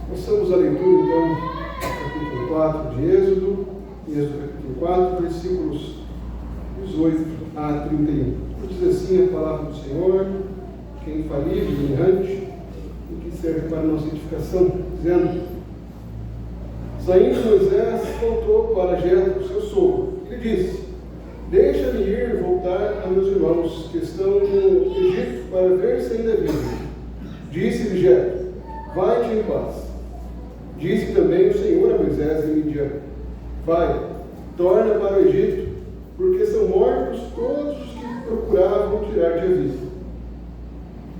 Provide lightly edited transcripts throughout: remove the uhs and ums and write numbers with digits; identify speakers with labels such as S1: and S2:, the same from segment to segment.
S1: Começamos a leitura, então, do capítulo 4 de Êxodo capítulo 4, versículos 18 a 31. Diz assim a palavra do Senhor, que é infalível, inerrante, e que serve para a nossa edificação, dizendo: Saindo Moisés, voltou para Jetro, seu sogro. Ele disse: Deixa-me ir e voltar a meus irmãos, que estão no Egito, para ver se ainda vivem. Disse-lhe Jetro: Vai-te em paz. Disse também o Senhor a Moisés em Midian: Vai, torna para o Egito, porque são mortos todos os que procuravam tirar-te a vista.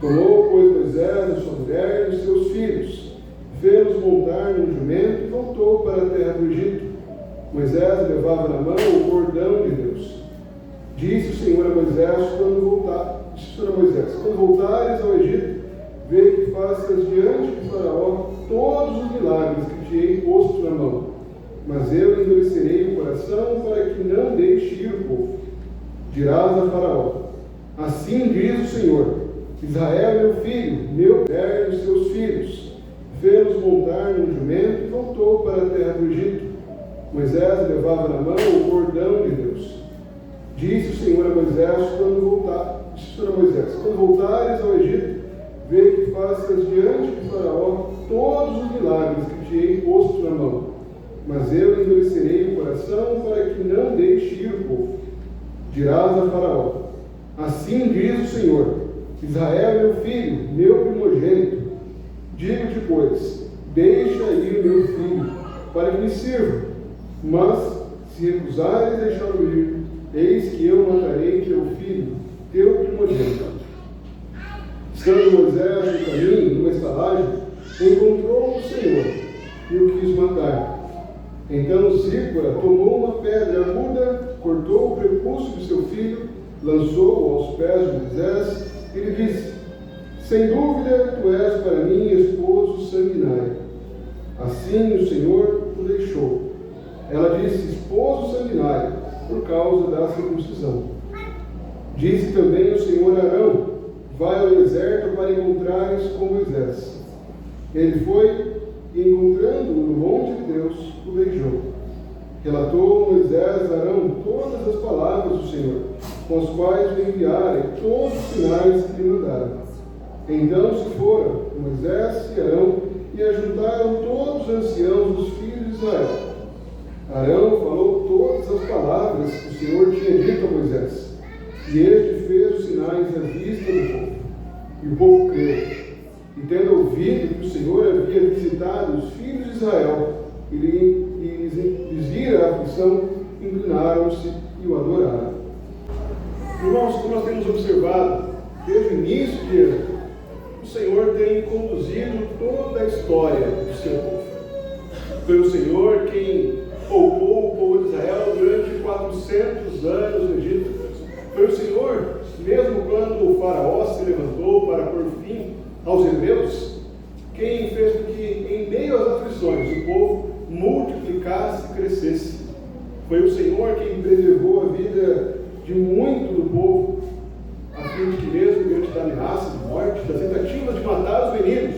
S1: Tomou, pois, Moisés a sua mulher e os seus filhos, fê-los montar num jumento e voltou para a terra do Egito. Moisés levava na mão o bordão de Deus. Disse o Senhor a Moisés: Quando voltares ao Egito, vê que faças diante de Faraó todos os milagres que te hei posto na mão. Mas eu endurecerei o coração para que não deixe ir o povo. Dirás a Faraó: Assim diz o Senhor: Israel é meu filho, meu mulher e os seus filhos. Fê-los montar num jumento e voltou para a terra do Egito. Moisés levava na mão o bordão de Deus. Disse o Senhor a Moisés: Quando voltares ao Egito, vê que faças diante de Faraó todos os milagres que te hei posto na mão. Mas eu endurecerei o coração para que não deixe ir o povo. Dirás a Faraó: Assim diz o Senhor: Israel é meu filho, meu primogênito. Digo-te, pois, deixa ir meu filho, para que me sirva. Mas, se recusares deixá-lo ir, eis que eu matarei teu filho, teu primogênito. Estando Moisés no caminho, numa estalagem, encontrou o Senhor e o quis matar. Então Zípora tomou uma pedra aguda, cortou o prepúcio de seu filho, lançou-o aos pés de Moisés e lhe disse: Sem dúvida, tu és para mim esposo sanguinário. Assim o Senhor o deixou. Ela disse: Esposo sanguinário, por causa da circuncisão. Disse também o Senhor a Arão: Vai ao deserto para encontrares com Moisés. Ele foi e, encontrando-o no monte de Deus, o beijou. Relatou Moisés a Arão todas as palavras do Senhor, com as quais lhe enviara, e todos os sinais que lhe mandara. Então se foram Moisés e Arão e ajuntaram todos os anciãos dos filhos de Israel. Arão falou todas as palavras que o Senhor tinha dito a Moisés, e este fez os sinais à vista do povo. E o povo creu. E tendo ouvido que o Senhor havia visitado os filhos de Israel e lhes vira a aflição, inclinaram-se e o adoraram. Irmãos, como nós temos observado desde o início de Êxodo, o Senhor tem conduzido toda a história do seu povo. Foi o Senhor quem poupou o povo de Israel durante 400 anos no Egito. Foi o Senhor, mesmo quando o Faraó se levantou para pôr fim aos hebreus, quem fez com que, em meio às aflições, o povo multiplicasse e crescesse. Foi o Senhor quem preservou a vida de muito do povo, a fim de que, mesmo diante da ameaça de morte, das tentativas de matar os meninos,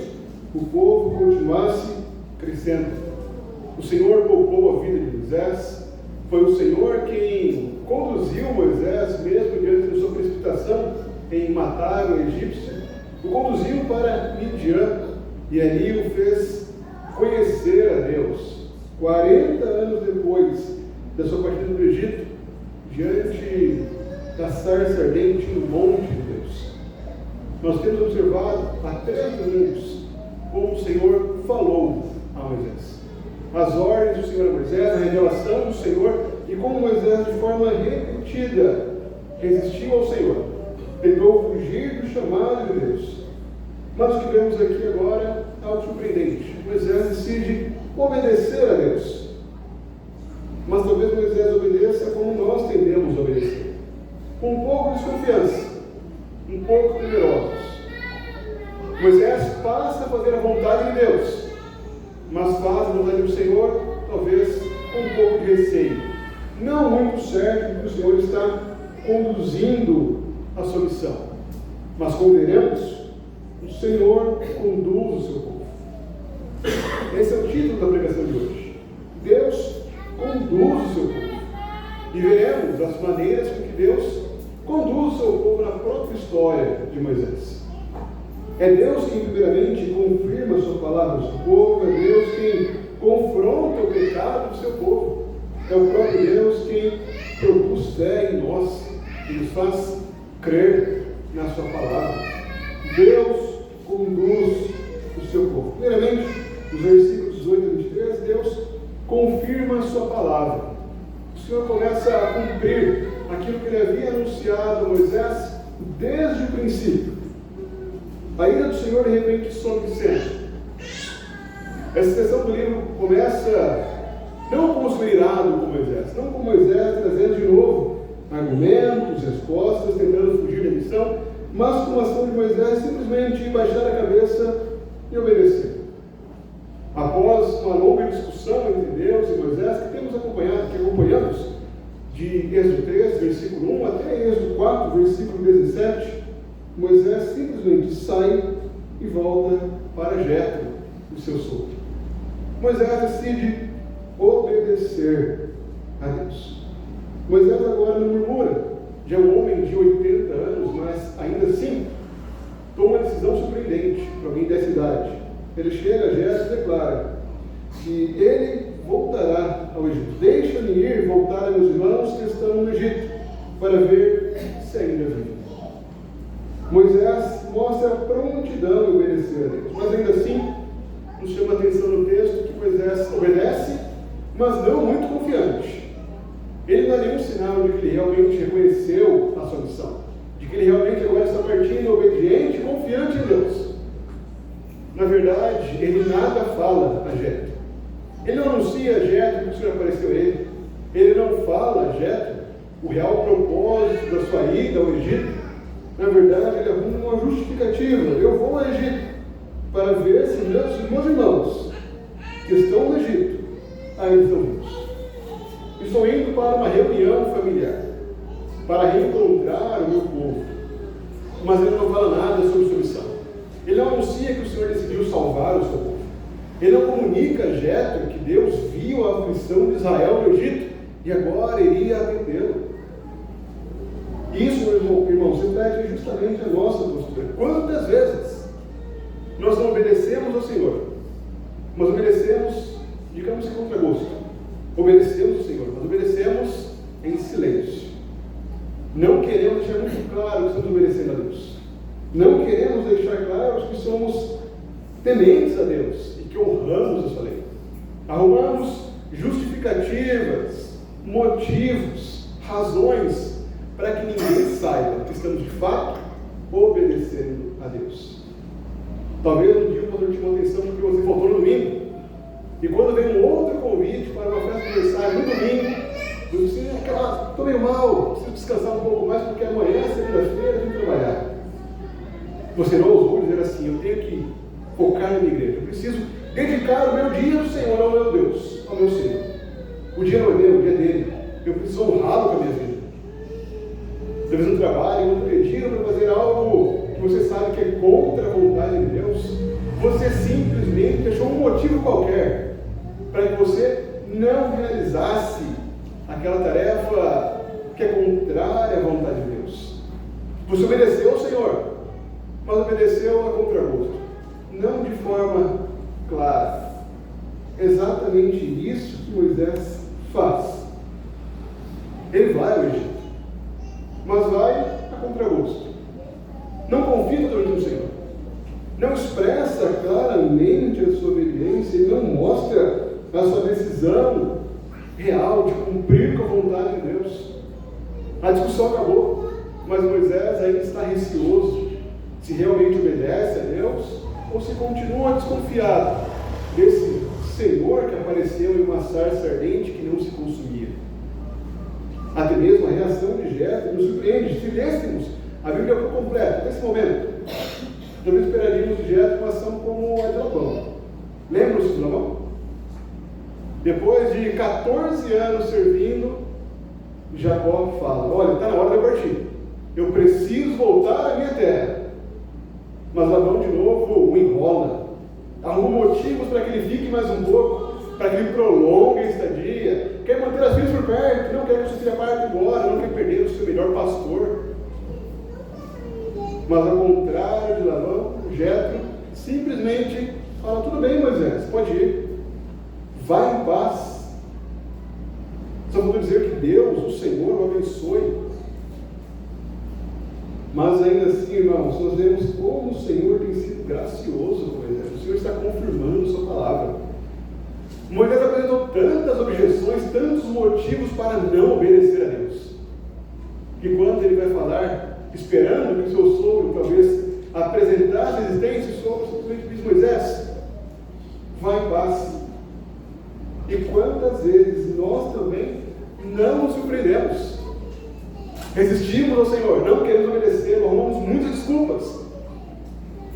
S1: o povo continuasse crescendo. O Senhor poupou a vida de Moisés. Foi o Senhor quem conduziu Moisés, mesmo diante da sua precipitação em matar o egípcio, o conduziu para Midian e ali o fez conhecer a Deus. 40 anos depois da sua partida do Egito, diante da sarça ardente no monte de Deus. Nós temos observado há 3 domingos como o Senhor falou a Moisés. As ordens do Senhor a Moisés, a revelação do Senhor, e como Moisés, de forma repetida, resistiu ao Senhor, tentou fugir do chamado de Deus. Mas o que vemos aqui agora é algo surpreendente. Moisés decide obedecer a Deus. Mas talvez Moisés obedeça como nós tendemos a obedecer, com um pouco de desconfiança, um pouco temerosos. Moisés passa a fazer a vontade de Deus, mas faz a vontade do Senhor, talvez com um pouco de receio. Não muito certo de que o Senhor está conduzindo a sua missão. Mas como veremos, o Senhor conduz o seu povo. título da pregação de hoje. Deus conduz o seu povo. E veremos as maneiras com que Deus conduz o seu povo na própria história de Moisés. É Deus quem primeiramente confirma a sua palavra ao seu povo, é Deus quem confronta o pecado do seu povo. É o próprio Deus quem produz fé em nós e nos faz crer na sua palavra. Deus conduz o seu povo. Primeiramente, nos versículos 18 a 23, Deus confirma a sua palavra. O Senhor começa a cumprir aquilo que ele havia anunciado a Moisés desde o princípio. A ira do Senhor de repente some de cena. Essa seção do livro começa não como o irado com Moisés, não com Moisés trazendo de novo argumentos, respostas, tentando fugir da missão, mas com a ação de Moisés simplesmente baixar a cabeça e obedecer. Após uma longa discussão entre Deus e Moisés, que acompanhamos de Êxodo 3, versículo 1 até Êxodo 4, versículo 17, Moisés simplesmente sai e volta para Jetro, o seu sogro. Moisés decide obedecer a Deus. Moisés agora não murmura, já é um homem de 80 anos, mas ainda assim toma uma decisão surpreendente para alguém dessa idade. Ele chega a Jetro e declara que ele voltará ao Egito. Deixa-me ir voltar a meus irmãos que estão no Egito, para ver se ainda vivem. Moisés mostra a prontidão em obedecer a Deus, mas ainda assim nos chama a atenção no texto que Moisés obedece, mas não muito confiante. Ele não dá nenhum sinal de que ele realmente reconheceu a sua missão, de que ele realmente agora está partindo obediente e confiante em Deus. Na verdade, ele nada fala a Jetro. Ele não anuncia a Jetro que o Senhor apareceu a ele. Ele não fala a Jetro o real propósito da sua ida ao Egito. Na verdade, ele arruma uma justificativa. Eu vou ao Egito para ver se meus irmãos que estão no Egito ainda estão vivos. Estou indo para uma reunião familiar, para reencontrar o meu povo. Mas ele não fala nada sobre sua missão. Ele não anuncia que o Senhor decidiu salvar o seu povo. Ele não comunica a Jetro que Deus viu a aflição de Israel no Egito e agora iria atendê-lo. Isso, meu irmão, se reflete justamente a nossa postura. Quantas vezes nós não obedecemos ao Senhor, mas obedecemos, digamos que contra gosto. Obedecemos ao Senhor, mas obedecemos em silêncio. Não queremos deixar muito claro que estamos obedecendo a Deus. Não queremos deixar claro que somos tementes a Deus e que honramos a sua lei. Arrumamos justificativas, motivos, razões para que ninguém saiba que estamos de fato obedecendo a Deus. Talvez um dia o pastor te chamou atenção porque você faltou no domingo. E quando vem um outro convite para uma festa de aniversário no domingo, você disse, estou meio mal, preciso descansar um pouco mais porque amanhã, segunda-feira, eu tenho que trabalhar. Você não ousou dizer assim, eu tenho que focar na minha igreja, eu preciso dedicar o meu dia ao Senhor, ao meu Deus, ao meu Senhor. O dia não é meu, o dia é dele. Eu preciso honrá-lo com a minha vida. Talvez no trabalho, quando pediram para fazer algo que você sabe que é contra a vontade de Deus, você simplesmente achou um motivo qualquer para que você não realizasse aquela tarefa que é contrária à vontade de Deus. Você obedeceu ao Senhor, mas obedeceu a contragosto, não de forma clara. Exatamente isso que Moisés faz. Ele vai ao Egito, mas vai a contragosto. Não confia totalmente no Senhor. Não expressa claramente a sua obediência e não mostra a sua decisão real de cumprir com a vontade de Deus. A discussão acabou, mas Moisés ainda está receoso se realmente obedece a Deus ou se continua desconfiado desse Senhor que apareceu em uma sarça ardente que não se consumia. Até mesmo a reação de Jetro nos surpreende. Se lêssemos a Bíblia por completo, nesse momento, talvez esperaríamos de Jetro uma ação como a de Labão. Lembram-se de Labão? Depois de 14 anos servindo, Jacó fala, olha, está na hora de eu partir. Eu preciso voltar à minha terra. Mas Labão de novo o enrola arruma motivos para que ele fique mais um pouco, para que ele prolongue a estadia, quer manter as filhas por perto, não quer que o seu filho parte embora, não quer perder o seu melhor pastor. Mas ao contrário de Labão, Jetro simplesmente fala: tudo bem, Moisés, pode ir, vai em paz. Só vou dizer que Deus, o Senhor, o abençoe. Mas ainda assim, irmãos, nós vemos como o Senhor tem sido gracioso com Moisés. O Senhor está confirmando sua palavra. Moisés apresentou tantas objeções, tantos motivos para não obedecer a Deus, que quando ele vai falar, esperando que seu sogro talvez apresentasse resistência, o sogro simplesmente diz: Moisés, vai em paz. E quantas vezes nós também não nos surpreendemos, resistimos ao Senhor, não queremos obedecer, arrumamos muitas desculpas,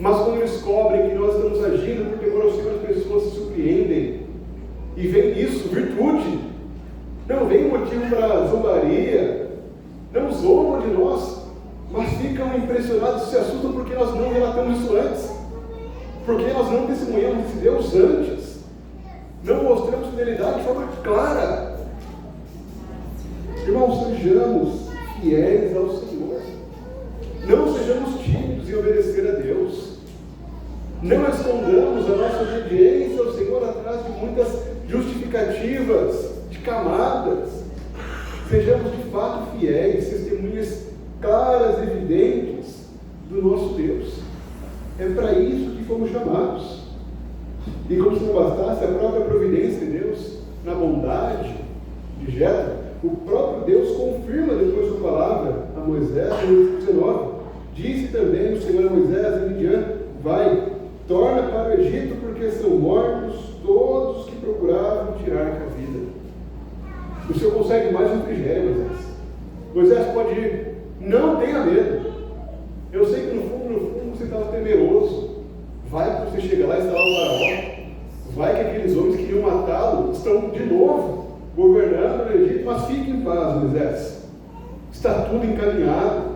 S1: mas quando descobrem que nós estamos agindo por temor ao Senhor, as pessoas se surpreendem e veem nisso virtude, não vem motivo para zombaria, não zombam de nós, mas ficam impressionados, se assustam porque nós não relatamos isso antes, porque nós não testemunhamos esse Deus antes, não mostramos fidelidade de forma clara. Irmãos, sejamos fiéis ao Senhor, não sejamos tímidos em obedecer a Deus, não escondamos a nossa obediência ao Senhor atrás de muitas justificativas, de camadas. Sejamos de fato fiéis, testemunhas claras, evidentes do nosso Deus. É para isso que fomos chamados. E como se não bastasse, a própria providência de Deus, na bondade de Jetro, o próprio Deus confirma depois sua palavra a Moisés, no versículo 19. Disse também o Senhor a Moisés em Midian: vai, torna para o Egito, porque são mortos todos que procuravam tirar-te a vida. O Senhor consegue mais um refrigério, Moisés. Moisés pode ir, não tenha medo. Eu sei que no fundo você estava temeroso. Vai que você chega lá e está lá o faraó. Vai que aqueles homens que queriam matá-lo estão de novo governando no Egito, mas fique em paz, Moisés. Está tudo encaminhado.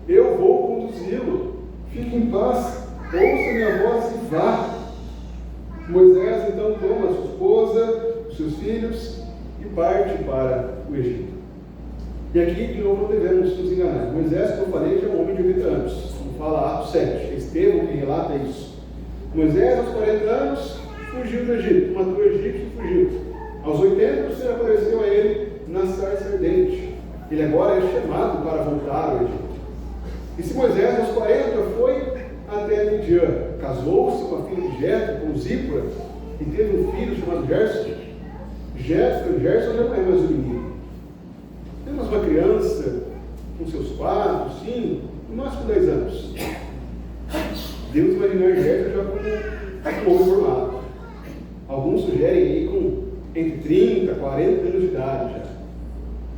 S1: Eu vou conduzi-lo. Fique em paz. Ouça minha voz e vá. Moisés então toma a sua esposa, os seus filhos e parte para o Egito. E aqui, de novo, não devemos nos enganar. Moisés, como eu falei, já é um homem de 80 anos. Como fala Atos 7. É Estevão que relata isso. Moisés, aos 40 anos, fugiu do Egito. Matou o Egito e fugiu. Aos 80, o Senhor apareceu a ele na sarça ardente. Ele agora é chamado para voltar ao Egito. E se Moisés, aos 40, foi até Midian, casou-se com a filha de Jetro, com Zípora, e teve um filho chamado Gerson. Gerson já não é mais um menino. Temos uma criança com seus 4, 5, no máximo 10 anos. Deus imaginar Gerson já como homem formado. Alguns sugerem aí com entre 30 e 40 anos de idade já.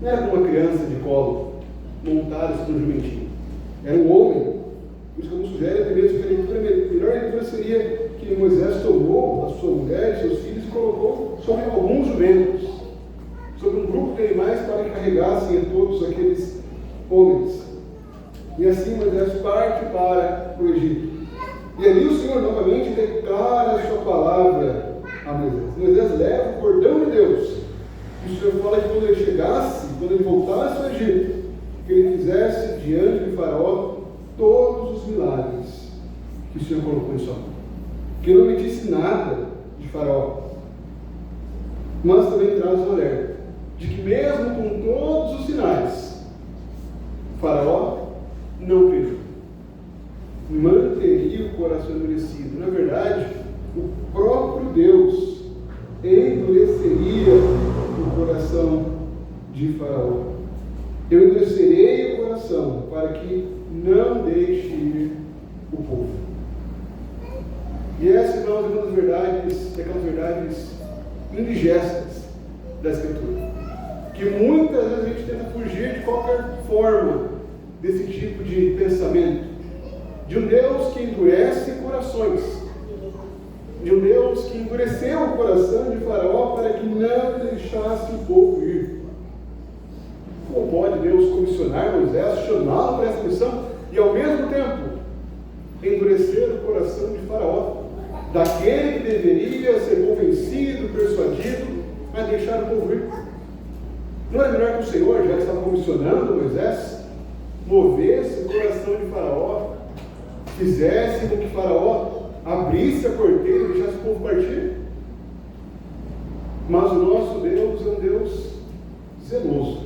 S1: Não era como uma criança de colo, montada sobre um jumentinho. Era um homem. Por isso que alguns sugerem até mesmo que a melhor leitura seria que Moisés tomou a sua mulher e seus filhos e colocou sobre alguns jumentos, sobre um grupo de animais para que carregassem a todos aqueles homens. E assim Moisés parte para o Egito. E ali o Senhor novamente declara a sua palavra a Moisés. Moisés leva o cordão de Deus. E o Senhor fala que quando ele chegasse, quando ele voltasse ao Egito, que ele fizesse diante de Faraó todos os milagres que o Senhor colocou em sua mão. Que ele não mentisse nada de Faraó. Mas também traz um alerta de que mesmo com todos os sinais, Faraó não creu. Manteria o coração endurecido. Na verdade, o próprio Deus endureceria o coração de Faraó. Eu endurecerei o coração para que não deixe ir o povo. E essa, irmãos, é uma das verdades, daquelas verdades indigestas da Escritura, que muitas vezes a gente tenta fugir de qualquer forma desse tipo de pensamento, de um Deus que endurece corações, de um Deus que endureceu o coração de Faraó para que não deixasse o povo ir. Como pode Deus comissionar Moisés, chamá-lo para essa missão e ao mesmo tempo endurecer o coração de Faraó? daquele que deveria ser convencido, persuadido a deixar o povo ir. Não era melhor que o Senhor, já que estava comissionando Moisés, movesse o coração de Faraó, fizesse com que Faraó abrisse a porteira e deixasse o povo partir? Mas o nosso Deus é um Deus zeloso,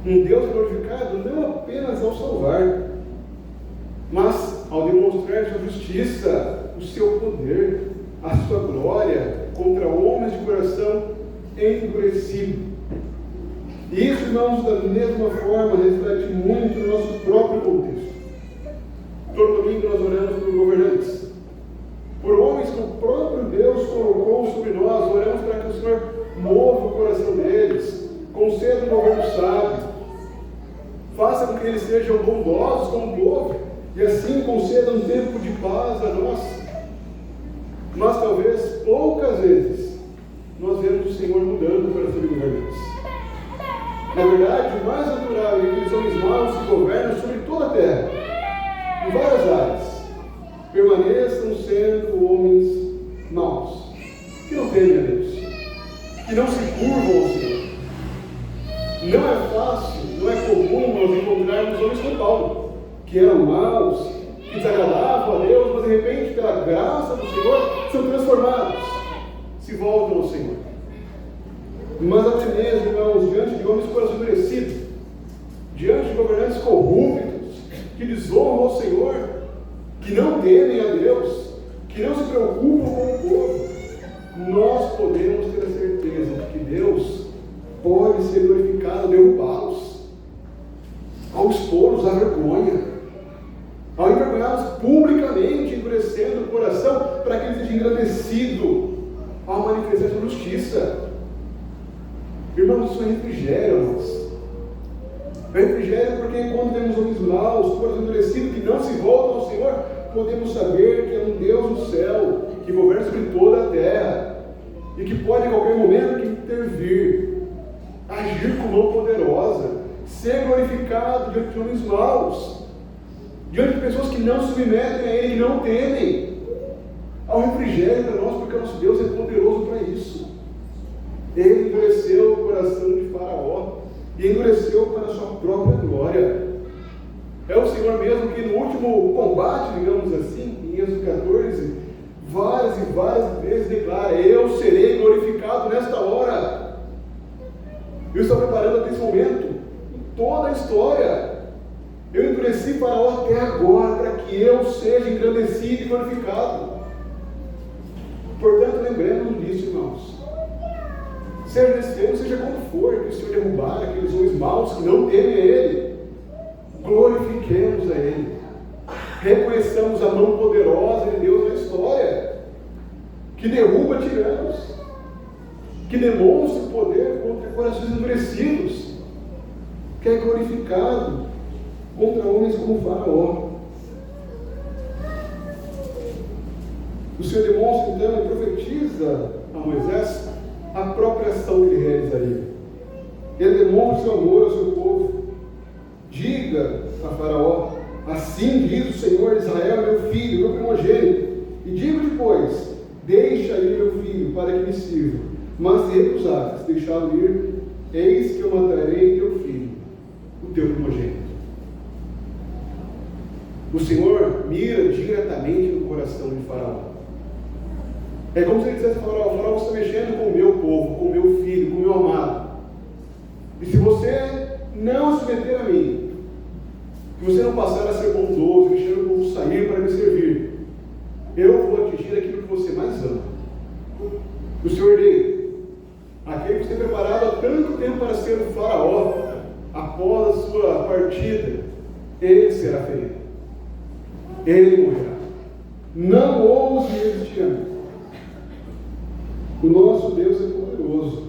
S1: um Deus glorificado não apenas ao salvar, mas ao demonstrar sua justiça, o seu poder, a sua glória contra homens de coração endurecido. E isso, irmãos, da mesma forma, reflete muito no nosso próprio contexto. Todo domingo nós oramos por governantes, por homens que o próprio Deus colocou sobre nós. Oramos para que o Senhor mova o coração deles, conceda um governo sábio, faça com que eles sejam bondosos como povo, e assim conceda um tempo de paz a nós. Mas talvez poucas vezes nós vemos o Senhor mudando o coração de governantes. Na verdade, o mais natural é que aqueles homens maus que governam sobre toda a terra, em várias áreas, permaneçam sendo homens maus, que não temem a Deus, que não se curvam ao Senhor. Não é fácil, não é comum nós encontrarmos homens como Paulo, que eram maus, que desagradavam a Deus, mas de repente, pela graça do Senhor, são transformados, se voltam ao Senhor. Mas até mesmo, irmãos, diante de homens de coração endurecido, diante de governantes corruptos, que desonram ao Senhor, que não temem a Deus, que não se preocupam com o povo, nós podemos ter a certeza de que Deus pode ser glorificado ao derrubá-los, ao expô-los à vergonha, ao envergonhá-los publicamente, endurecendo o coração para que ele seja engrandecido ao manifestar sua justiça. Irmãos, isso é refrigério a nós. É refrigério porque quando vemos homens maus, coração endurecido, que não se voltam ao Senhor, podemos saber que é um Deus no céu, que governa sobre toda a terra, e que pode em qualquer momento intervir, agir com mão poderosa, ser glorificado diante de homens maus, diante de pessoas que não se submetem a Ele, que não temem. Há um refrigério para nós, porque o nosso Deus é poderoso para isso. Ele endureceu o coração de Faraó e endureceu para a sua própria glória. É o Senhor mesmo que no último combate, digamos assim, em Êxodo 14, várias e várias vezes declara: eu serei glorificado nesta hora. Eu estou preparando até esse momento, em toda a história. Eu endureci Faraó até agora, para que eu seja engrandecido e glorificado. Portanto, lembremos disso, irmãos. Seja nesse tempo, seja como for, que o Senhor derrubar aqueles homens maus que não temem a Ele, glorifiquemos a Ele, reconheçamos a mão poderosa de Deus na história, que derruba tiranos, que demonstra o poder contra corações endurecidos, que é glorificado contra homens como Faraó. O Senhor demonstra então e profetiza a Moisés a própria ação que ele realizaria. Ele demonstra o seu amor ao seu povo. Diga a Faraó: assim diz o Senhor de Israel, meu filho, meu primogênito. E digo depois: deixa ir meu filho, para que me sirva. Mas se recusares deixá-lo ir, eis que eu matarei teu filho, o teu primogênito. O Senhor mira diretamente no coração de Faraó. É como se ele dissesse: Faraó, você está mexendo com o meu povo, com o meu filho, com o meu amado. E se você não se meter a mim, se você não passar a ser bondoso, deixando o povo sair para me servir, eu vou atingir aquilo que você mais ama. O Senhor dele, aquele que você tem preparado há tanto tempo para ser o Faraó, após a sua partida, ele será ferido. Ele morrerá. Não ouse resistir a mim. O nosso Deus é poderoso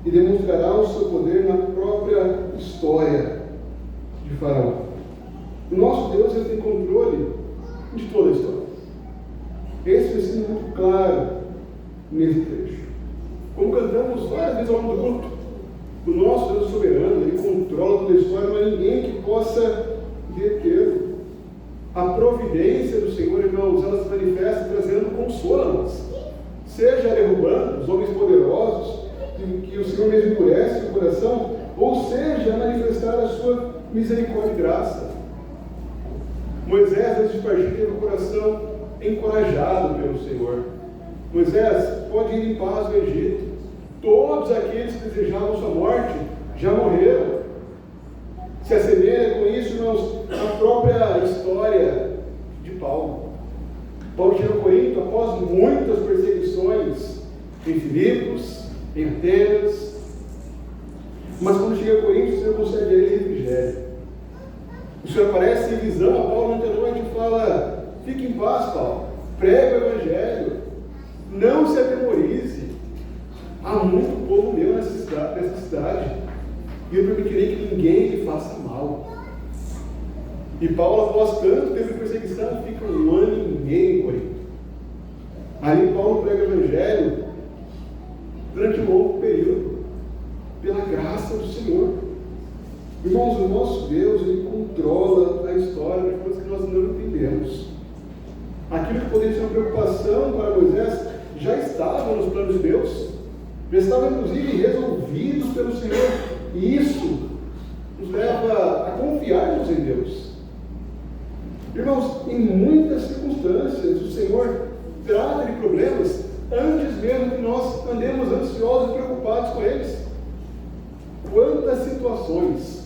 S1: e demonstrará o seu poder na própria história de Faraó. O nosso Deus ele tem controle de toda a história. Esse é um ensino muito claro nesse trecho. Como cantamos várias vezes ao longo do culto, o nosso Deus é soberano, ele controla toda a história, mas ninguém que possa detê-lo. A providência providência do Senhor, irmãos, ela se manifesta trazendo consolo a nós. Seja derrubando os homens poderosos, que o Senhor mesmo endurece o coração, ou seja, manifestar a sua misericórdia e graça. Moisés, antes de partir, teve o coração encorajado pelo Senhor. Moisés pode ir em paz ao Egito. Todos aqueles que desejavam sua morte já morreram. Se assemelha com isso, irmãos, a própria história de Paulo. Paulo chega a Corinto após muitas perseguições em Filipos, em Atenas. Mas quando chega a Corinto, o Senhor concede a ele refrigério. O Senhor aparece em visão a Paulo ontem à noite e fala: fique em paz, Paulo, prega o Evangelho, não se atemorize. Há muito povo meu nessa cidade, e eu permitirei que ninguém lhe faça mal. E Paulo, após tanto tempo de perseguição, fica 1 ano e meio em Corinto. Ali Paulo prega o Evangelho durante um longo período, pela graça do Senhor. Irmãos, o nosso Deus, Ele controla a história de coisas que nós não entendemos. Aquilo que poderia ser uma preocupação para Moisés já estava nos planos de Deus, já estavam inclusive resolvidos pelo Senhor, e isso nos leva a confiarmos em Deus. Irmãos, em muitas circunstâncias o Senhor trata de problemas antes mesmo que nós andemos ansiosos e preocupados com eles. Quantas situações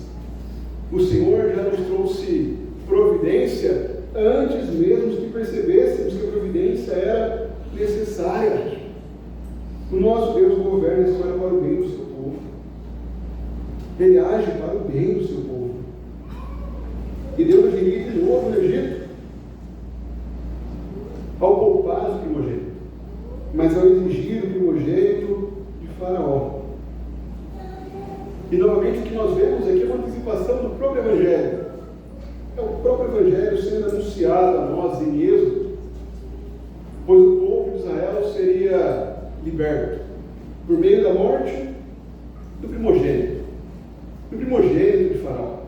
S1: o Senhor já nos trouxe providência antes mesmo que percebêssemos que a providência era necessária. O nosso Deus governa a história para o bem do seu povo. Ele age para o bem do seu povo. E Deus nos dirige de novo no Egito ao poupar o primogênito, mas ao exigir o primogênito de Faraó. E novamente o que nós vemos aqui é uma antecipação do próprio Evangelho. É o próprio Evangelho sendo anunciado a nós em Êxodo, pois o povo de Israel seria liberto por meio da morte do primogênito de Faraó.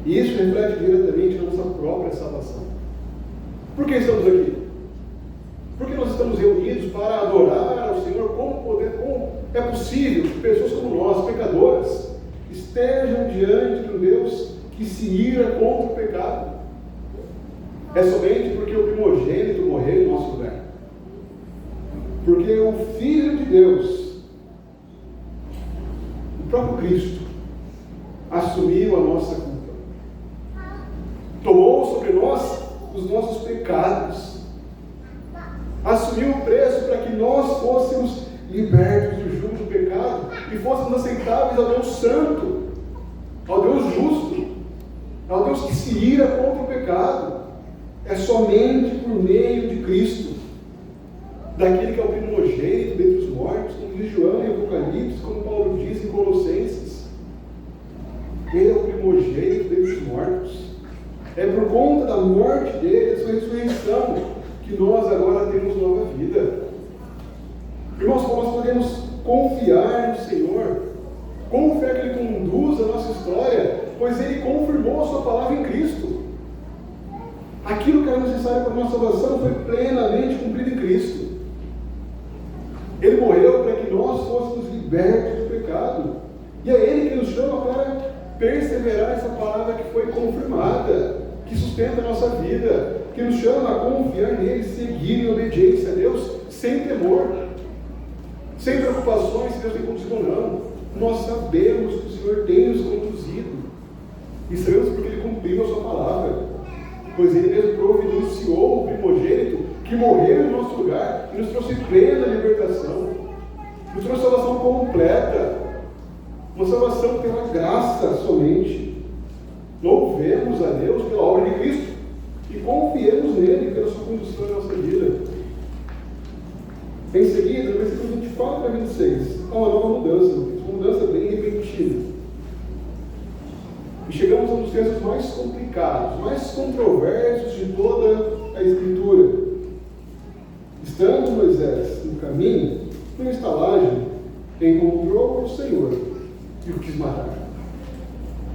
S1: E isso reflete diretamente na nossa própria salvação. Por que estamos aqui? Porque nós estamos reunidos para adorar ao Senhor como é possível que pessoas como nós, pecadoras, estejam diante de um Deus que se ira contra o pecado. É somente porque o primogênito morreu em nosso lugar. Porque o Filho de Deus, o próprio Cristo, assumiu a nossa culpa. Tomou sobre nós os nossos pecados. Assumiu o preço para que nós fôssemos libertos do jugo do pecado e fôssemos aceitáveis ao Deus Santo, ao Deus justo, ao Deus que se ira contra o pecado. É somente por meio de Cristo, daquele que é o primogênito dentre os mortos, como diz João em Apocalipse, como Paulo diz em Colossenses. Ele é o primogênito dentre os mortos. É por conta da morte dele, da sua ressurreição, que nós agora temos nova vida. Irmãos, como nós podemos confiar no Senhor, confiar que Ele conduz a nossa história, pois Ele confirmou a sua palavra em Cristo. Aquilo que era necessário para a nossa salvação foi plenamente cumprido em Cristo. Ele morreu para que nós fôssemos libertos do pecado. E é Ele que nos chama para perseverar essa palavra que foi confirmada, que sustenta a nossa vida, que nos chama a confiar nele, seguir em obediência a Deus, sem temor, sem preocupações se Deus tem conduzido ou não. Nós sabemos que o Senhor tem nos conduzido, e sabemos porque Ele cumpriu a sua palavra, pois Ele mesmo providenciou o primogênito que morreu em nosso lugar e nos trouxe plena libertação, nos trouxe salvação completa, uma salvação pela graça somente. Louvemos a Deus pela obra de Cristo e confiemos nele pela sua condução em nossa vida. Em seguida, no versículo 24 a 26, há uma nova mudança, uma mudança bem repentina. E chegamos a um dos textos mais complicados, mais controversos de toda a Escritura. Estando Moisés no caminho, numa estalagem, encontrou o Senhor e o quis matar.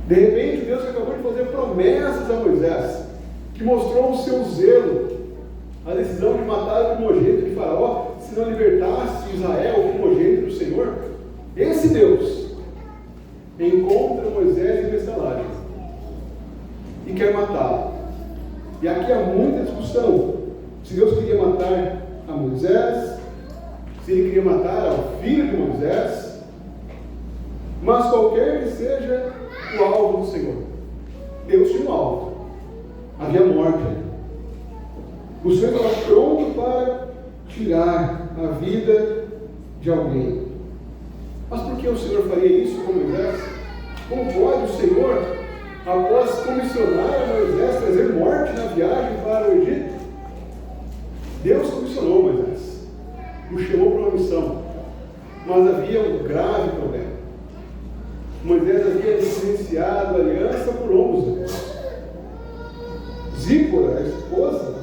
S1: De repente, Deus acabou de fazer promessas a Moisés, que mostrou o seu zelo, a decisão de matar o primogênito de Faraó, se não libertasse Israel, o primogênito do Senhor. Esse Deus encontra Moisés em Messalária e quer matá-lo. E aqui há muita discussão se Deus queria matar a Moisés, se ele queria matar ao filho de Moisés, mas qualquer que seja o alvo do Senhor, Deus tinha um alvo, havia morte. O Senhor estava pronto para tirar a vida de alguém. Mas por que o Senhor faria isso com Moisés? Como pode o Senhor, após comissionar a Moisés, trazer morte na viagem para o Egito? Deus comissionou Moisés, o chamou para uma missão, mas havia um grave problema. Moisés havia licenciado a aliança por longos anos. Zípora, a esposa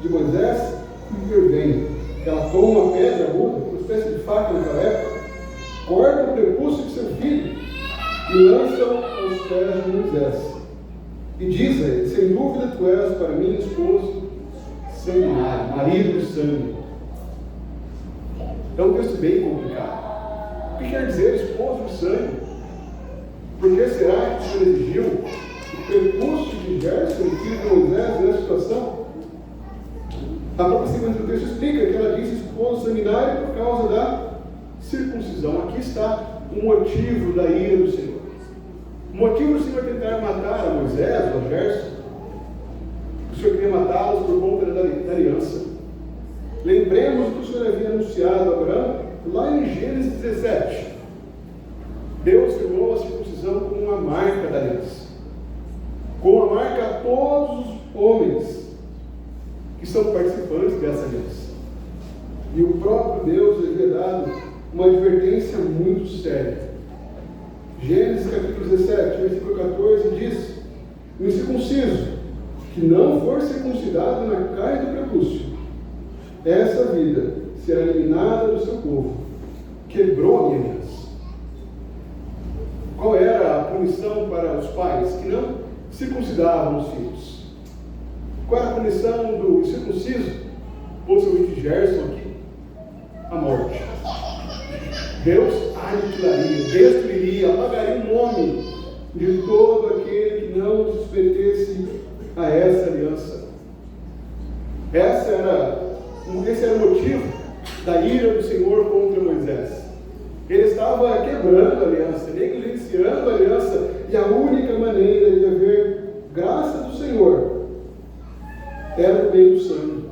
S1: de Moisés, intervém. Ela toma uma pedra aguda, uma espécie de faca naquela época, corta o prepúcio de seu filho e lança-o aos pés de Moisés. E diz a ele: sem dúvida tu és para mim esposo sanguinário, marido de sangue. É um texto bem complicado. O que quer dizer esposo de sangue? Por que será que o Senhor exigiu o prepúcio de Gerson, filho de Moisés, nessa situação? A própria sequência do texto explica que ela diz esposo sanguinário por causa da circuncisão. Aqui está o motivo da ira do Senhor. O motivo do Senhor tentar matar a Moisés ou a Gerson, o Senhor queria matá-los por conta da aliança. Lembremos que o Senhor havia anunciado a Abraão lá em Gênesis 17. Deus firmou a circuncisão como uma marca da aliança, com a marca a todos os homens que são participantes dessa aliança. E o próprio Deus havia dado uma advertência muito séria. Gênesis capítulo 17, versículo 14 diz: o incircunciso que não for circuncidado na carne do prepúcio, essa vida será eliminada do seu povo. Quebrou a minha aliança. Qual era a punição para os pais que não circuncidavam os filhos? Qual era a punição do incircunciso? Possivelmente Gerson aqui, a morte. Deus aniquilaria, destruiria, apagaria o nome de todo aquele que não se submetesse a essa aliança. Esse era o motivo da ira do Senhor contra Moisés. Ele estava quebrando a aliança, negligenciando a aliança, e a única maneira de haver graça do Senhor era por meio do sangue.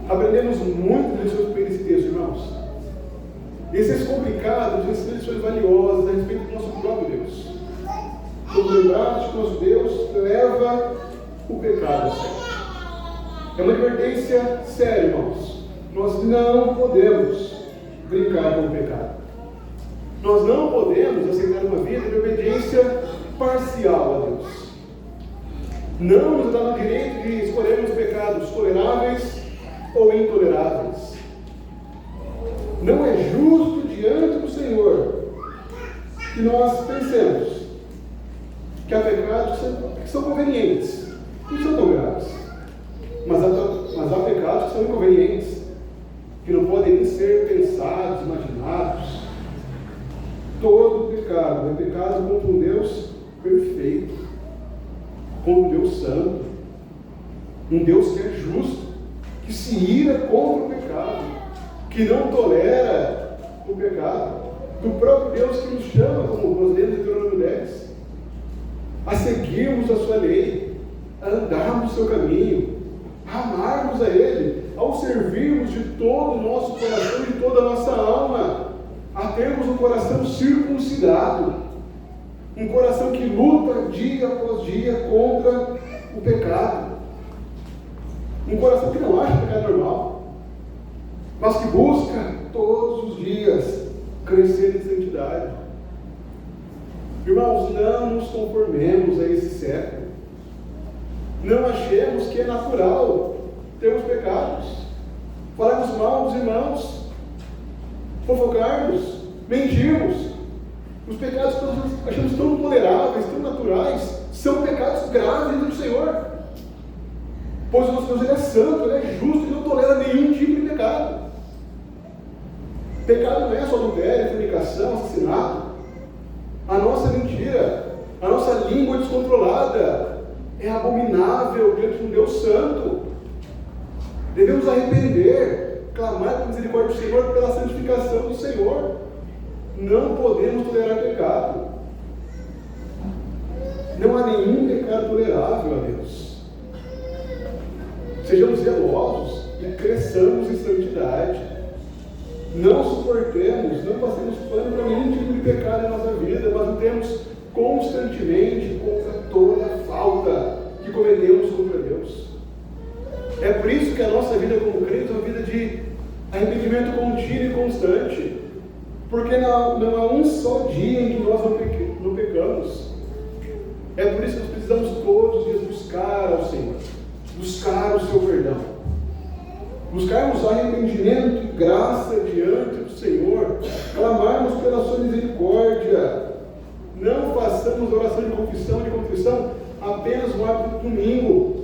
S1: Aprendemos muito lições por esse texto, irmãos. Esses complicados ensinam lições valiosas a respeito do nosso próprio Deus. Somos lembrados que nosso Deus leva o pecado a sério. É uma advertência séria, irmãos. Nós não podemos brincar com o pecado. Nós não podemos aceitar uma vida de obediência parcial a Deus. Não nos dá o direito de escolhermos pecados toleráveis ou intoleráveis. Não é justo diante do Senhor que nós pensemos que há pecados que são convenientes, não são tão graves, mas há pecados que são inconvenientes, que não podem nem ser pensados, imaginados. Todo pecado é pecado contra um Deus perfeito, contra um Deus santo, um Deus que é justo, que se ira contra o pecado, que não tolera o pecado, do próprio Deus que nos chama, como nós lemos em Deuteronômio 10, a seguirmos a sua lei, a andarmos o seu caminho, a amarmos a Ele, ao servirmos de todo o nosso coração e de toda a nossa alma, a termos um coração circuncidado, um coração que luta dia após dia contra o pecado, um coração que não acha o pecado normal, mas que busca todos os dias crescer em santidade. Irmãos, não nos conformemos a esse século. Não achemos que é natural termos pecados, falarmos mal dos irmãos, fofocarmos, mentirmos. Os pecados que nós achamos tão toleráveis, tão naturais, são pecados graves do Senhor. Pois o nosso Deus ele é santo, ele é justo e não tolera nenhum tipo de pecado. Pecado não é só adultério, fornicação, assassinato. A nossa mentira, a nossa língua descontrolada é abominável diante de um Deus santo. Devemos arrepender, clamar pela misericórdia do Senhor, pela santificação do Senhor. Não podemos tolerar pecado. Não há nenhum pecado tolerável a Deus. Sejamos zelosos e cresçamos em santidade. Não suportemos, não passemos pano para nenhum tipo de pecado em nossa vida, mas lutemos constantemente contra toda a falta que cometemos contra Deus. É por isso que a nossa vida como crente é uma vida de arrependimento contínuo e constante. Porque não há um só dia em que nós não pecamos. É por isso que nós precisamos todos os dias buscar ao Senhor, buscar o seu perdão, buscarmos arrependimento e graça diante do Senhor, clamarmos pela sua misericórdia. Não façamos oração de confissão, de contrição apenas no hábito do domingo,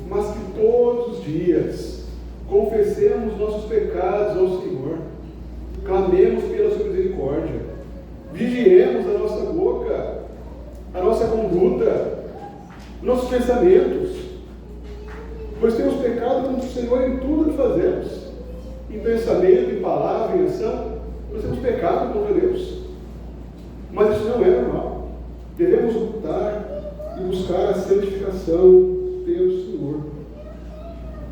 S1: mas que todos os dias confessemos nossos pecados ao Senhor, clamemos pela sua misericórdia, vigiemos a nossa boca, a nossa conduta, nossos pensamentos, pois temos pecado contra o Senhor em tudo que fazemos, em pensamento, em palavra, em ação. Nós temos pecado contra Deus, mas isso não é normal. Devemos lutar e buscar a santificação pelo Senhor.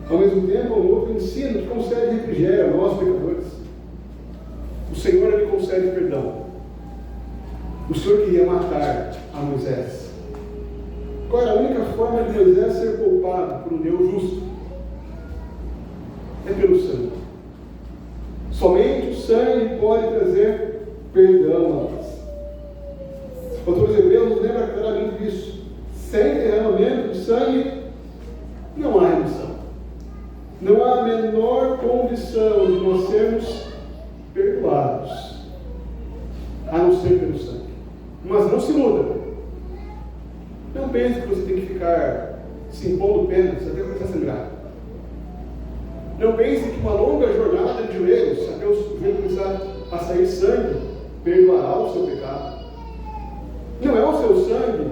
S1: Ao mesmo tempo, o novo ensino que concede refrigério a nós, pecadores. O Senhor lhe concede perdão. O Senhor queria matar a Moisés. Qual era a única forma de Moisés ser poupado por um Deus justo? É pelo sangue. Somente o sangue pode trazer perdão a nós. O autor dos Hebreus nos lembra claramente disso. Sem derramamento de sangue, não há remissão. Não há a menor condição de nós sermos perdoados, a não ser pelo sangue. Mas não se muda. Não pense que você tem que ficar se impondo penas até começar a sangrar. Não pense que uma longa jornada de joelhos, até o joelho começar a sair sangue, perdoará o seu pecado. Não é o seu sangue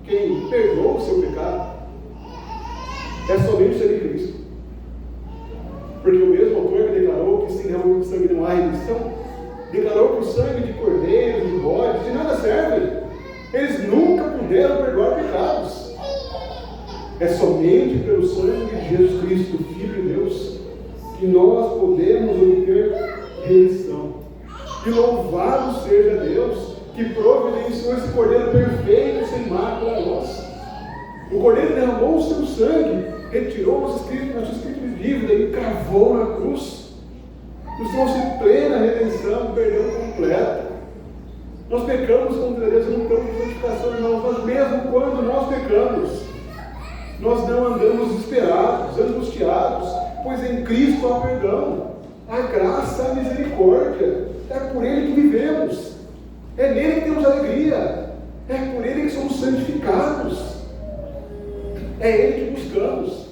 S1: quem perdoa o seu pecado. É somente o sangue de Cristo. Porque o mesmo autor que declarou que sem derramamento de sangue não há remissão, declarou que o sangue de cordeiros, de bodes, de nada serve. Eles nunca puderam perdoar pecados. É somente pelo sangue de Jesus Cristo, Filho de Deus, que nós podemos obter remissão. E louvado seja Deus que providenciou esse cordeiro perfeito, sem mácula a nós. O cordeiro derramou o seu sangue, retirou o nosso espírito de dívida e cravou na cruz. Nos trouxe plena redenção, perdão completo. Nós pecamos contra Deus, não estamos em santificação, irmãos, mas mesmo quando nós pecamos, nós não andamos desesperados, angustiados, pois em Cristo há perdão, a graça, a misericórdia. É por Ele que vivemos, é nele que temos alegria, é por Ele que somos santificados, é Ele que buscamos.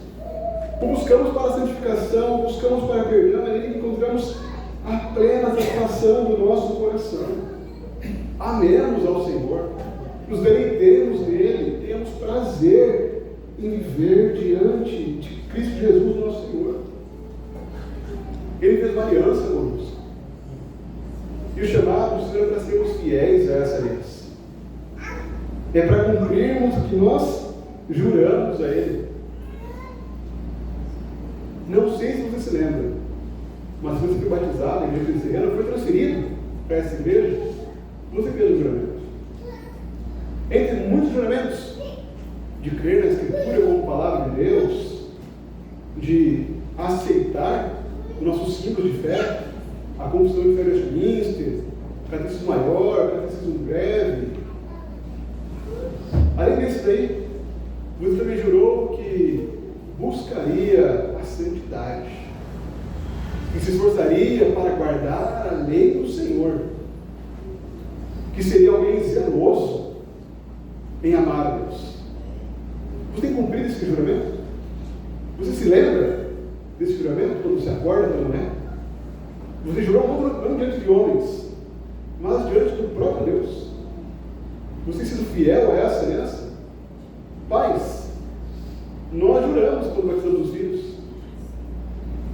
S1: Buscamos para a santificação, buscamos para o perdão, é nele que encontramos a plena satisfação do nosso coração. Amemos ao Senhor, nos deleitemos nele, temos prazer em viver diante de Cristo Jesus, nosso Senhor. Ele fez uma aliança conosco. E o chamado do Senhor é para sermos fiéis a essa aliança. É para cumprirmos o que nós juramos a Ele. Não sei se você se lembra, mas você foi batizado em igreja presbiteriana, foi transferido para essa igreja. Você fez um juramento. Entre muitos juramentos, de crer na Escritura como palavra de Deus, de aceitar o nosso símbolo de fé, a confissão de fé de Westminster, catecismo maior, catecismo breve. Além disso daí, você também jurou que buscaria a santidade, que se esforçaria para guardar a lei do Senhor, que seria alguém zeloso em amar a Deus. Você tem cumprido esse juramento? Você se lembra desse juramento quando você acorda pela manhã? Você jurou não diante de homens, mas diante do próprio Deus. Você tem sido fiel a essa aliança? Pais, nós juramos quando batizamos os filhos.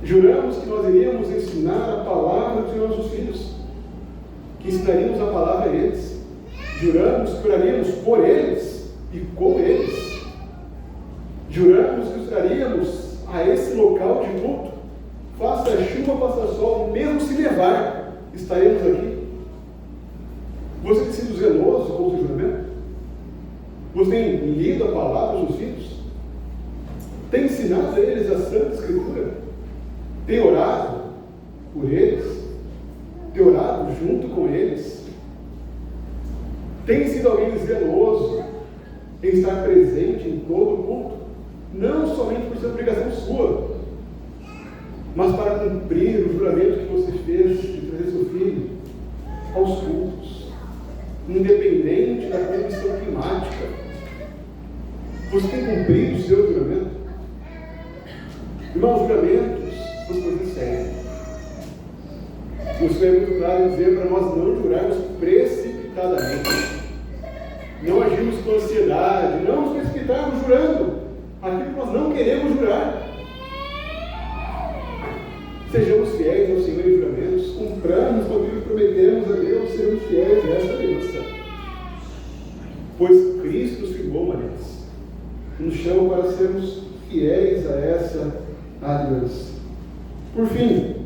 S1: Juramos que nós iríamos ensinar a palavra dos nossos filhos, que ensinaríamos a palavra a eles. Juramos que oraríamos por eles e com eles. Juramos que estaríamos a esse local de culto, faça chuva, faça sol, mesmo se nevar, estaremos aqui. Você tem sido zeloso com o seu juramento? Você tem lido a palavra dos filhos? Tem ensinado a eles a Santa Escritura? Tem orado por eles? Tem orado junto com eles? Tem sido alguém zeloso em estar presente em todo o culto? Não somente por ser obrigação sua, mas para cumprir o juramento que você fez de trazer seu filho aos cultos, independente da condição climática. Você tem cumprido o seu juramento? Irmãos, juramentos são coisas sérias. O Senhor é muito claro em dizer para nós não jurarmos precipitadamente, não agirmos com ansiedade, não nos precipitarmos jurando aquilo que nós não queremos jurar. Sejamos fiéis ao Senhor em juramentos, cumpramos aquilo que prometemos a Deus, sermos fiéis a essa aliança. Pois Cristo nos firmou uma aliança, nos chama para sermos fiéis a essa aliança. Por fim,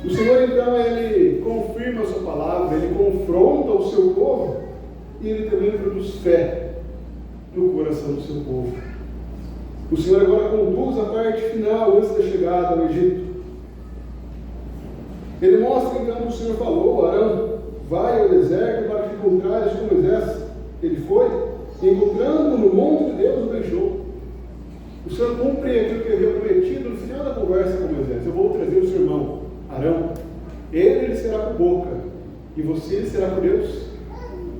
S1: o Senhor então, Ele confirma a sua palavra, Ele confronta o seu povo e Ele também produz fé no coração do seu povo. O Senhor agora conduz a parte final antes da chegada ao Egito. Ele mostra então que o Senhor falou: Arão, vai ao deserto para que encontrares com Moisés. Ele foi, encontrando no monte de Deus, o beijou. O Senhor cumpre aquilo que havia prometido no final da conversa com Moisés: eu vou trazer o seu irmão, Arão. Ele será por boca, e você será por Deus.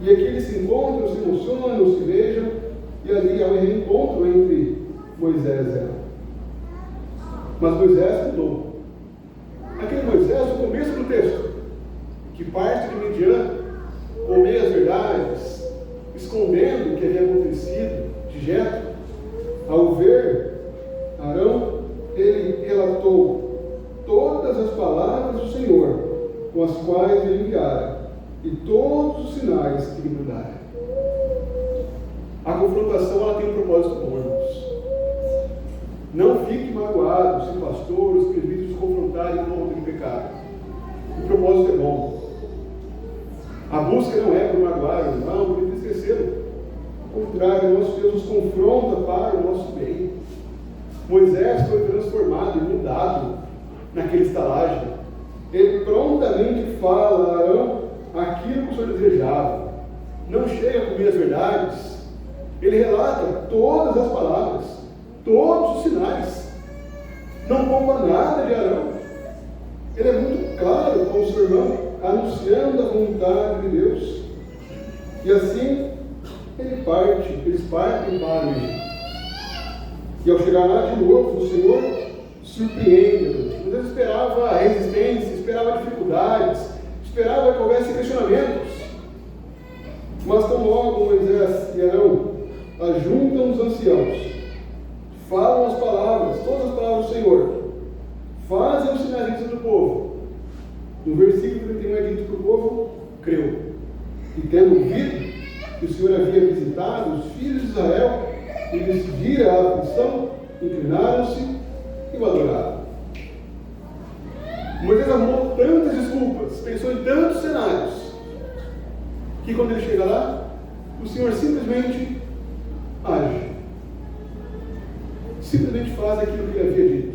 S1: E aqui eles se encontram, se emocionam, se beijam, e ali há um reencontro entre Moisés e Arão. Mas Moisés mudou. Aquele Moisés, no começo do texto, que parte de Midian, com meias verdades, escondendo o que havia acontecido de Jetro, ao ver Arão, ele relatou todas as palavras do Senhor, com as quais ele enviara, e todos os sinais que lhe mandara. A confrontação, ela tem um propósito bom, irmãos. Não fique magoado se o pastor, os presbíteros confrontarem com outro pecado. O propósito é bom. A busca não é por magoar o irmão, por entristecê-lo. Ao contrário, nosso Deus nos confronta para o nosso bem. Moisés foi transformado e mudado naquele estalagem. Ele prontamente fala a Arão aquilo que o Senhor desejava. Não chega com meias verdades. Ele relata todas as palavras, todos os sinais. Não poupa nada de Arão. Ele é muito claro com o seu irmão, anunciando a vontade de Deus. E assim, eles partem para o Egito. E ao chegar lá de novo, o Senhor surpreende. Moisés esperava resistência, esperava dificuldades, esperava que houvesse questionamentos. Mas tão logo Moisés e Arão ajuntam os anciãos, falam as palavras, todas as palavras do Senhor, fazem os sinais do povo. No versículo 31 é dito que o povo creu. E tendo ouvido que o Senhor havia visitado os filhos de Israel e decidiram a aflição, inclinaram-se e o adoraram. Moisés arrumou tantas desculpas, pensou em tantos cenários, que quando ele chega lá, o Senhor simplesmente age. Simplesmente faz aquilo que ele havia dito.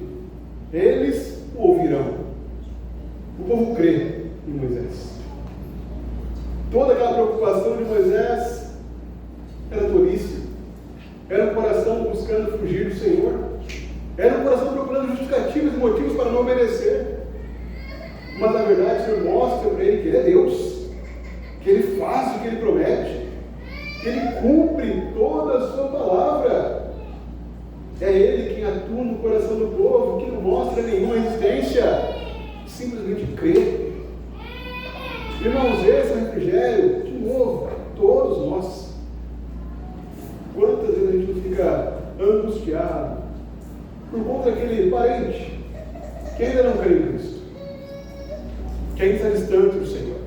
S1: Eles o ouvirão. O povo crê em Moisés. Toda aquela preocupação de Moisés era tolice. Era um coração buscando fugir do Senhor. Era um coração procurando justificativas e motivos para não obedecer. Mas na verdade o Senhor mostra para ele que ele é Deus, que ele faz o que ele promete, que ele cumpre toda a sua palavra. É ele quem atua no coração do povo, que não mostra nenhuma resistência, simplesmente crê. Irmãos, esse é o refrigério, de novo, todos nós. Quantas vezes a gente não fica angustiado por conta daquele parente que ainda não crê em Cristo, que ainda está distante do Senhor?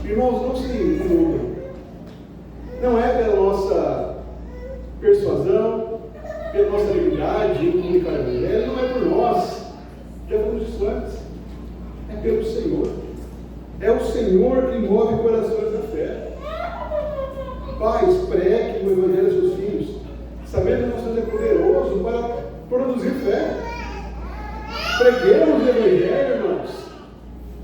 S1: Irmãos, não se iludam. Não é pela nossa persuasão, pela nossa habilidade em comunicar o Evangelho, não é por nós, já falamos disso antes, é pelo Senhor. É o Senhor que move corações da fé. Pais, preguem o Evangelho aos seus filhos, sabendo que nosso Deus é poderoso para produzir fé. Preguemos o Evangelho, irmãos,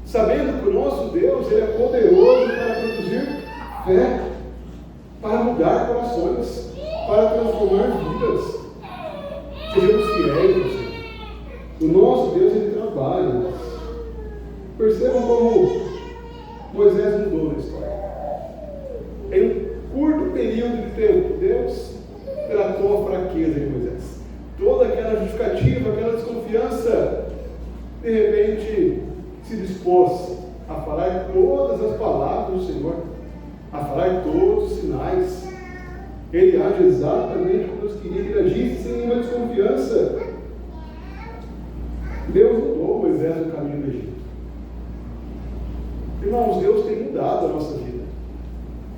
S1: sabendo que o nosso Deus ele é poderoso para produzir fé, para mudar corações, para transformar vidas. Sejamos fiéis, Senhor. O nosso Deus ele trabalha, irmãos. Percebam como Moisés mudou na história. Em um curto período de tempo, Deus tratou a fraqueza de Moisés. Toda aquela justificativa, aquela desconfiança, de repente se dispôs a falar todas as palavras do Senhor, a falar todos os sinais. Ele age exatamente como Deus queria que ele agisse, sem nenhuma desconfiança. Deus mudou Moisés no caminho do Egito. Irmãos, Deus tem mudado a nossa vida.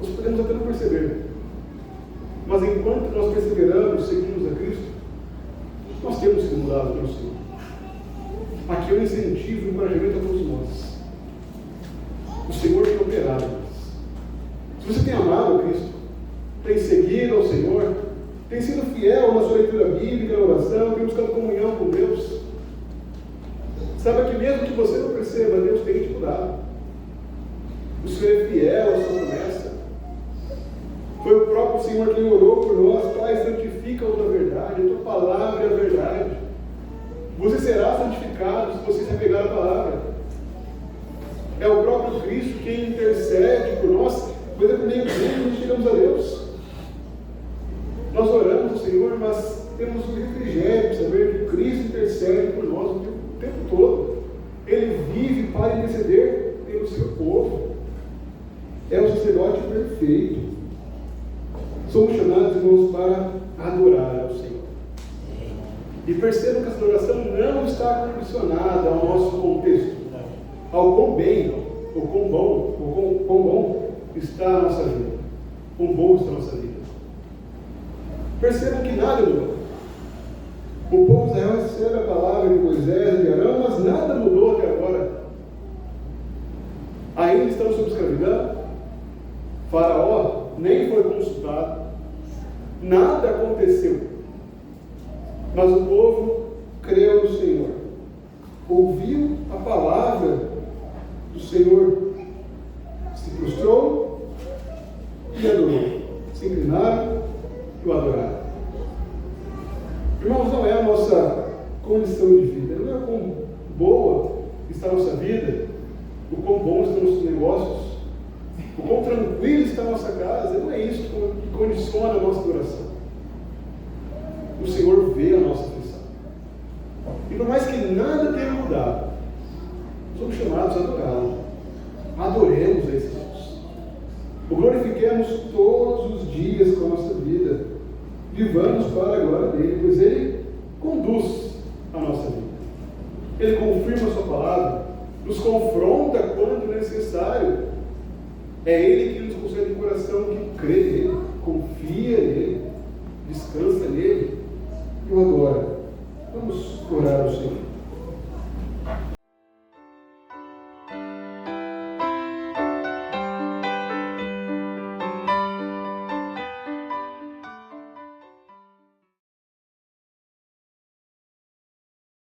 S1: Nós podemos até não perceber, mas enquanto nós perseveramos, seguimos a Cristo, nós temos sido mudados pelo Senhor. Aqui eu incentivo e encorajamento a todos nós. O Senhor tem operado em nós. Se você tem amado a Cristo, tem seguido ao Senhor, tem sido fiel na sua leitura bíblica, na oração, tem buscado comunhão com Deus, saiba que mesmo que você não perceba, Deus tem te mudado. O Senhor é fiel à sua promessa. Foi o próprio Senhor quem orou por nós. Pai, santifica-os na verdade, a tua palavra é a verdade. Você será santificado se você se apegar à palavra. É o próprio Cristo quem intercede por nós, coisa que nem nós chegamos a Deus. Nós oramos ao Senhor, mas temos o refrigério de saber que Cristo intercede por nós o tempo todo. Ele vive para interceder pelo seu povo. É o sacerdote perfeito. Somos chamados, irmãos, para adorar ao Senhor. E percebam que essa adoração não está condicionada ao nosso contexto, ao quão bem, ou quão bom está a nossa vida, quão bom está a nossa vida. Percebam que nada mudou. O povo de Israel recebe a palavra de Moisés e de Arão, mas nada mudou até agora. Ainda estamos sob escravidão. Faraó nem foi consultado, nada aconteceu, mas o povo creu no Senhor, ouviu a palavra do Senhor, se prostrou e adorou, se inclinaram e o adoraram. Irmãos, não é a nossa condição de vida, não é o quão boa está a nossa vida, o quão bom estão os nossos negócios, o quão tranquilo está a nossa casa, não é isso que condiciona a nossa adoração. O Senhor vê a nossa aflição. E por mais que nada tenha mudado, somos chamados a adorá-lo. Adoremos a esse Deus. O glorifiquemos todos os dias com a nossa vida. Vivamos para a glória dele, pois ele conduz a nossa vida. Ele confirma a sua palavra, nos confronta quando necessário. É Ele que nos concede um coração que crê nele, confia nele, descansa nele e o adora. Vamos orar ao Senhor.